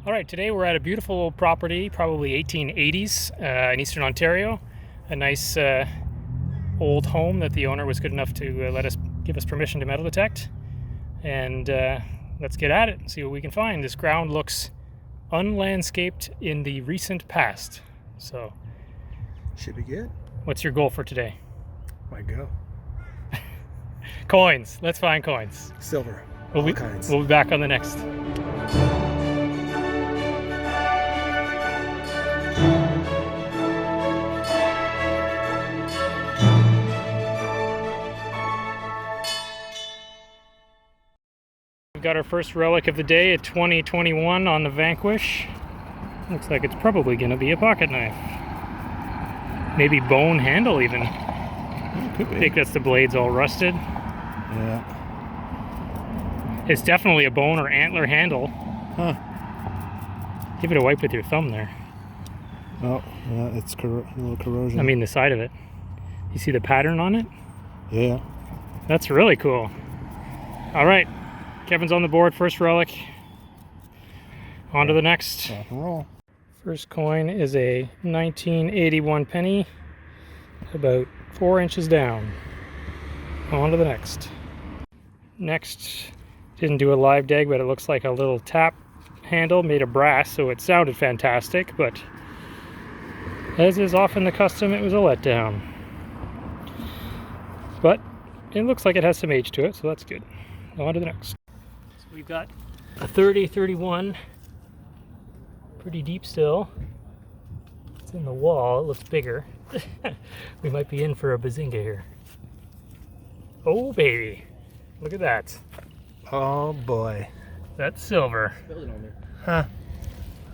All right, today we're at a beautiful property, probably 1880s in Eastern Ontario. A nice old home that the owner was good enough to give us permission to metal detect. And let's get at it and see what we can find. This ground looks unlandscaped in the recent past. So, should be good. What's your goal for today? Might go. Coins. Let's find coins. Silver. All kinds. We'll be back on the next. We've got our first relic of the day, a 2021 on the Vanquish. Looks like it's probably going to be a pocket knife. Maybe bone handle even. Could be. I think that's the blades all rusted. Yeah. It's definitely a bone or antler handle. Huh. Give it a wipe with your thumb there. Oh, yeah, it's a little corrosion. I mean the side of it. You see the pattern on it? Yeah. That's really cool. All right. Kevin's on the board, first relic. On to the next. Rock and roll. First coin is a 1981 penny, about 4 inches down. On to the next. Next, didn't do a live deg, but it looks like a little tap handle made of brass, so it sounded fantastic, but as is often the custom, it was a letdown. But it looks like it has some age to it, so that's good. On to the next. So we've got a 30-31, pretty deep still. It's in the wall, it looks bigger. We might be in for a bazinga here. Oh baby, look at that. Oh boy. That's silver. Huh.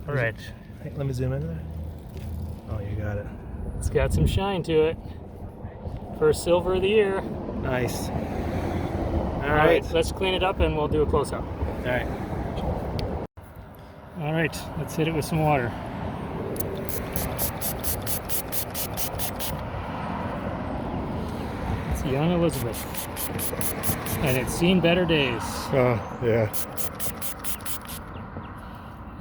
All right. Let me zoom in there. Oh, you got it. It's got some shine to it. First silver of the year. Nice. All right, let's clean it up and we'll do a close-up. All right. All right, let's hit it with some water. It's young Elizabeth. And it's seen better days. Oh, yeah.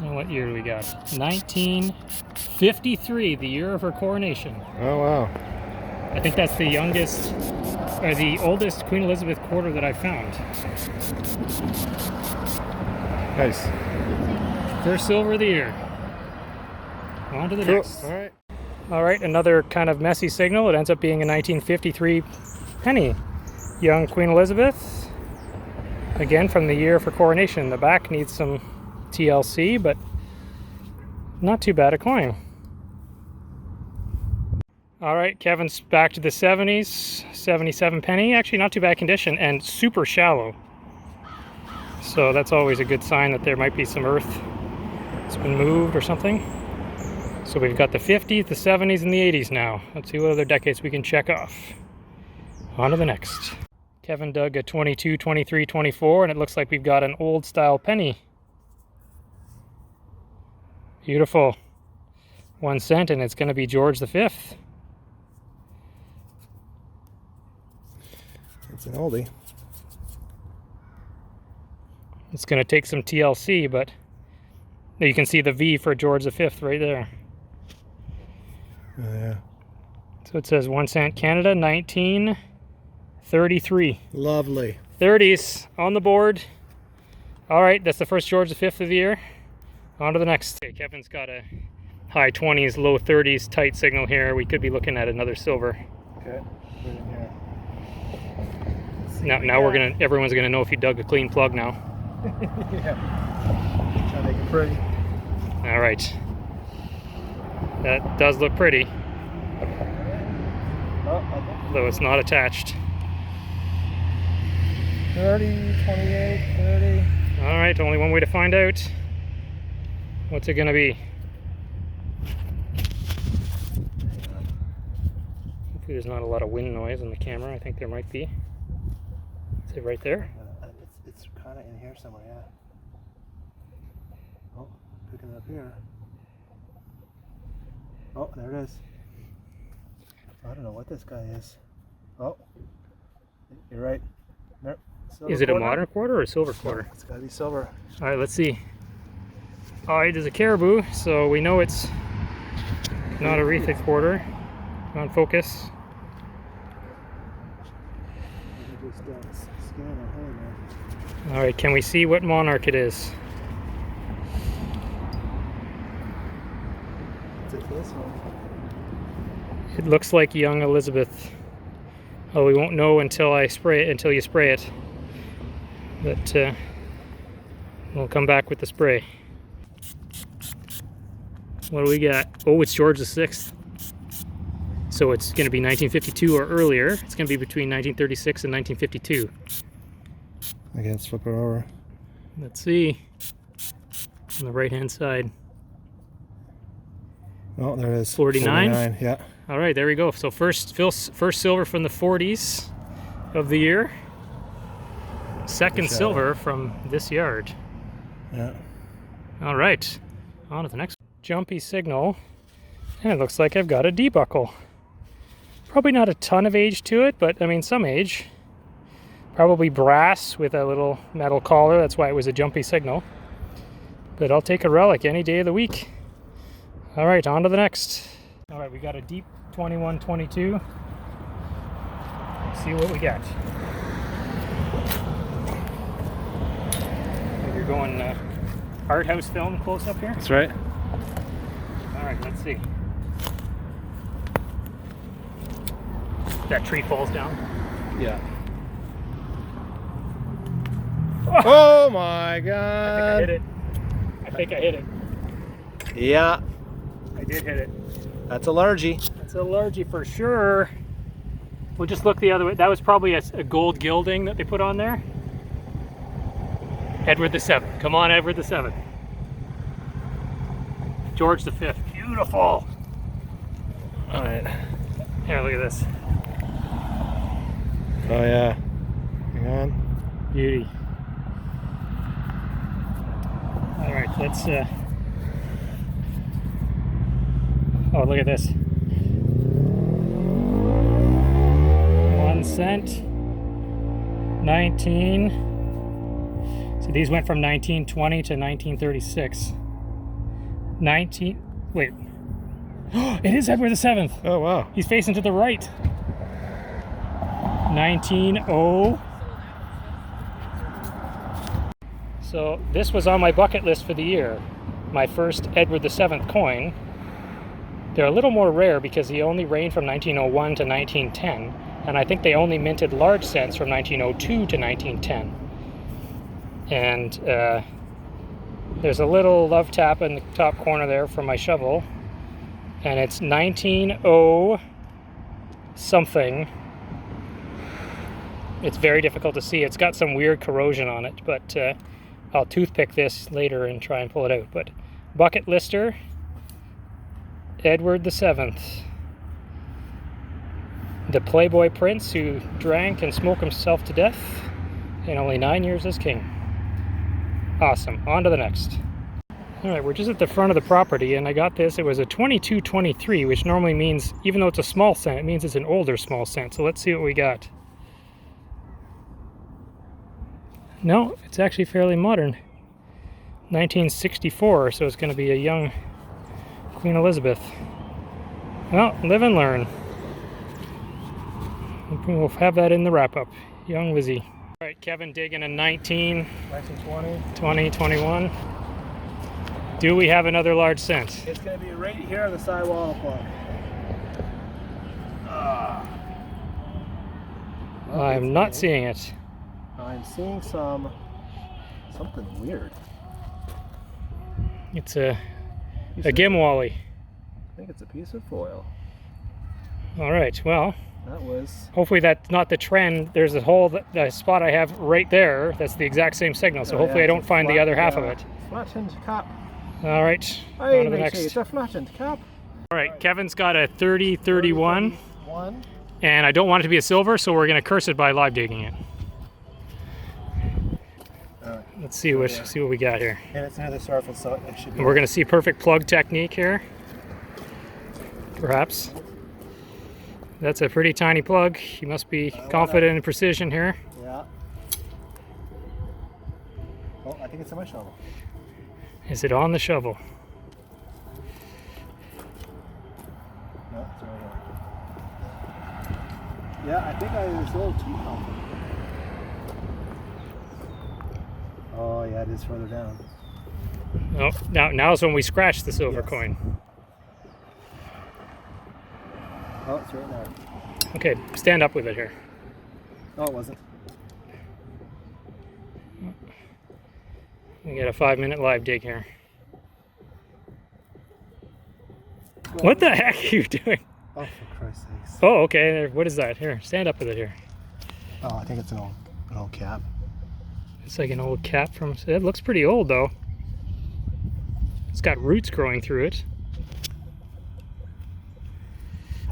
And what year do we got? 1953, the year of her coronation. Oh, wow. I think that's the youngest, or the oldest Queen Elizabeth quarter that I've found. Nice. First silver of the year. On to the next. All right. All right, another kind of messy signal. It ends up being a 1953 penny. Young Queen Elizabeth. Again, from the year of her coronation. The back needs some TLC, but not too bad a coin. All right, Kevin's back to the 70s. 77 penny. Actually, not too bad condition and super shallow. So that's always a good sign that there might be some earth that's been moved or something. So we've got the 50s, the 70s, and the 80s now. Let's see what other decades we can check off. On to the next. Kevin dug a 22, 23, 24, and it looks like we've got an old style penny. Beautiful. 1 cent, and it's going to be George V. It's an oldie. It's going to take some TLC, but you can see the V for George V right there. Yeah. So it says 1 cent Canada, 1933. Lovely. 30s on the board. All right, that's the first George V of the year. On to the next. Okay, Kevin's got a high 20s, low 30s tight signal here. We could be looking at another silver. Okay. Put it in here. Now everyone's gonna know if you dug a clean plug now. Yeah. Try to make it pretty. All right. That does look pretty, though it's not attached. 30, 28, 30. All right, only one way to find out. What's it gonna be? Hopefully there's not a lot of wind noise on the camera. I think there might be. Is it right there? It's kind of in here somewhere, yeah. Oh, picking it up here. Oh, there it is. I don't know what this guy is. Oh, you're right. There, Is it a modern quarter or a silver quarter? It's got to be silver. All right, let's see. hide is a caribou, so we know it's not a wreath quarter. On focus. All right, can we see what monarch it is? Is it this one? It looks like young Elizabeth. Oh, we won't know until I spray it, until you spray it. But we'll come back with the spray. What do we got? Oh, it's George VI. So it's going to be 1952 or earlier. It's going to be between 1936 and 1952. Okay, let's flip it over. Let's see. On the right hand side. Oh, there it is. 49? 49, yeah. All right, there we go. So first silver from the 40s of the year. Second silver from this yard. Yeah. All right, on to the next one. Jumpy signal, and it looks like I've got a D-buckle. Probably not a ton of age to it, but I mean some age. Probably brass with a little metal collar, that's why it was a jumpy signal. But I'll take a relic any day of the week. All right, on to the next. All right, we got a deep 2122. Let's see what we got. You're going art house film close up here? That's right. All right, let's see. That tree falls down. Yeah. Oh my God! I think I hit it. I think I hit it. Yeah. I did hit it. That's a largie. That's a largie for sure. We'll just look the other way. That was probably a gold gilding that they put on there. Edward VII. Come on, Edward VII. George V. Beautiful. All right. Here, look at this. Oh yeah. Hang on. Beauty. All right, let's. Oh, look at this. 1 cent. 19. So these went from 1920 to 1936. 19. Wait. It is Edward VII. Oh wow. He's facing to the right. 1900. So this was on my bucket list for the year. My first Edward VII coin. They're a little more rare because he only reigned from 1901 to 1910, and I think they only minted large cents from 1902 to 1910. And there's a little love tap in the top corner there for my shovel, and it's 190 something. It's very difficult to see. It's got some weird corrosion on it, but I'll toothpick this later and try and pull it out. But bucket lister, Edward VII, the Playboy prince who drank and smoked himself to death, and only 9 years as king. Awesome. On to the next. All right, we're just at the front of the property, and I got this. It was a 2223, which normally means, even though it's a small cent, it means it's an older small cent. So let's see what we got. No, it's actually fairly modern. 1964, so it's going to be a young Queen Elizabeth. Well, live and learn. We'll have that in the wrap-up. Young Lizzie. All right, Kevin digging a 19, 20, 21. Do we have another large cent? It's going to be right here on the sidewall plug. I'm not seeing it. I'm seeing something weird. It's a Gimwally. I think it's a piece of foil. All right, well, That was... hopefully that's not the trend. There's a hole, the spot I have right there, that's the exact same signal, so hopefully I don't find the other half of it. Flattened cap. All right, Hey, on to the next. It's a flattened cap. All right, Kevin's got a 3031, One. and I don't want it to be a silver, so we're going to curse it by live digging it. Let's see what we got here. And it's near the surface, so it should be... And we're going to see perfect plug technique here. Perhaps. That's a pretty tiny plug. You must be confident in precision here. Yeah. Oh, I think it's in my shovel. Is it on the shovel? No, it's right here. Yeah, I think I was a little too confident. Oh yeah, it is further down. Oh, now's when we scratch the silver Yes. coin. Oh, it's right now. Okay, stand up with it here. Oh, it wasn't. We got a 5-minute live dig here. What the heck are you doing? Oh, for Christ's sakes. Oh, okay. What is that? Here, stand up with it here. Oh, I think it's an old cap. It's like an old cap from... It looks pretty old, though. It's got roots growing through it.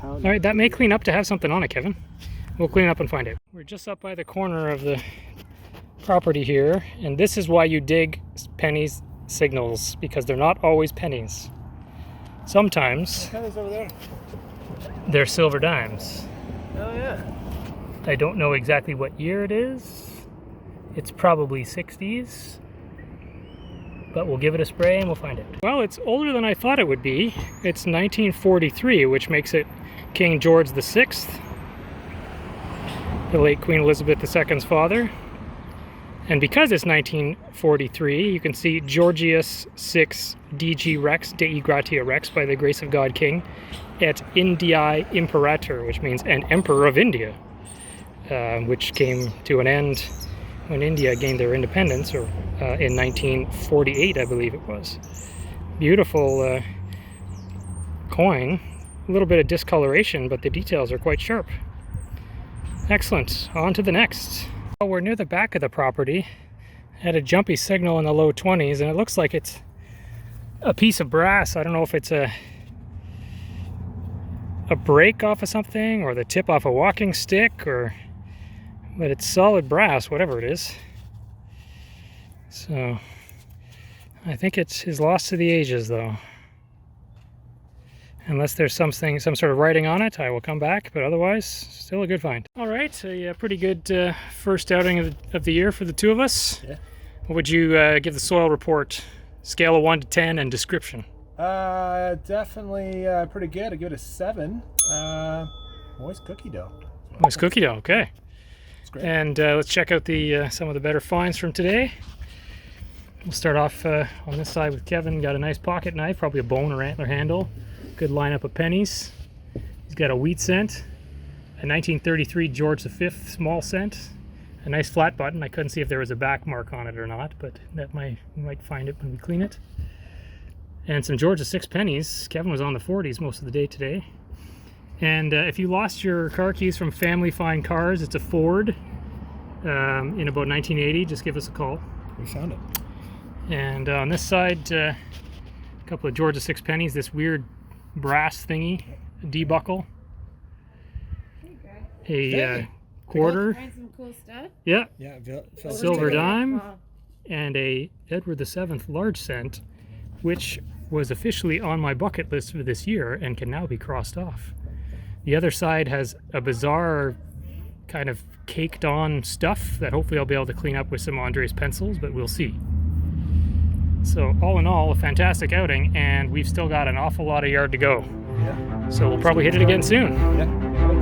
All right, that may clean up to have something on it, Kevin. We'll clean up and find it. We're just up by the corner of the property here, and this is why you dig pennies signals, because they're not always pennies. Sometimes Pennies over there. they're silver dimes. Oh yeah. I don't know exactly what year it is. It's probably 60s, but we'll give it a spray and we'll find it. Well, it's older than I thought it would be. It's 1943, which makes it King George VI, the late Queen Elizabeth II's father. And because it's 1943, you can see Georgius VI DG Rex, Dei Gratia Rex, by the grace of God King, et Indiae Imperator, which means an emperor of India, which came to an end when India gained their independence, or in 1948, I believe it was. Beautiful coin. A little bit of discoloration, but the details are quite sharp. Excellent. On to the next. Well, we're near the back of the property. Had a jumpy signal in the low 20s, and it looks like it's a piece of brass. I don't know if it's a break off of something, or the tip off a walking stick, or... but it's solid brass, whatever it is. So, I think it's his lost to the ages, though. Unless there's some sort of writing on it, I will come back, but otherwise, still a good find. All right, a pretty good first outing of the year for the two of us. Yeah. What would you give the soil report? Scale of 1 to 10 and description. Definitely pretty good. I give it a 7. Moist cookie dough. Moist cookie dough, okay. It's great. And let's check out the some of the better finds from today. We'll start off on this side with Kevin. Got a nice pocket knife, probably a bone or antler handle. Good lineup of pennies. He's got a wheat cent, a 1933 George V small cent, a nice flat button. I couldn't see if there was a back mark on it or not, but that we might find it when we clean it. And some George VI pennies. Kevin was on the 40s most of the day today. And if you lost your car keys from Family Fine Cars, it's a Ford in about 1980. Just give us a call. We found it. And on this side, a couple of George VI pennies. This weird brass thingy, a D-buckle, a quarter, Find some cool stuff. yeah, Yeah. silver dime, Wow. and a Edward VII large cent, which was officially on my bucket list for this year and can now be crossed off. The other side has a bizarre kind of caked on stuff that hopefully I'll be able to clean up with some Andres pencils, but we'll see. So all in all, a fantastic outing, and we've still got an awful lot of yard to go. Yeah. So we'll probably hit it again soon. Yeah.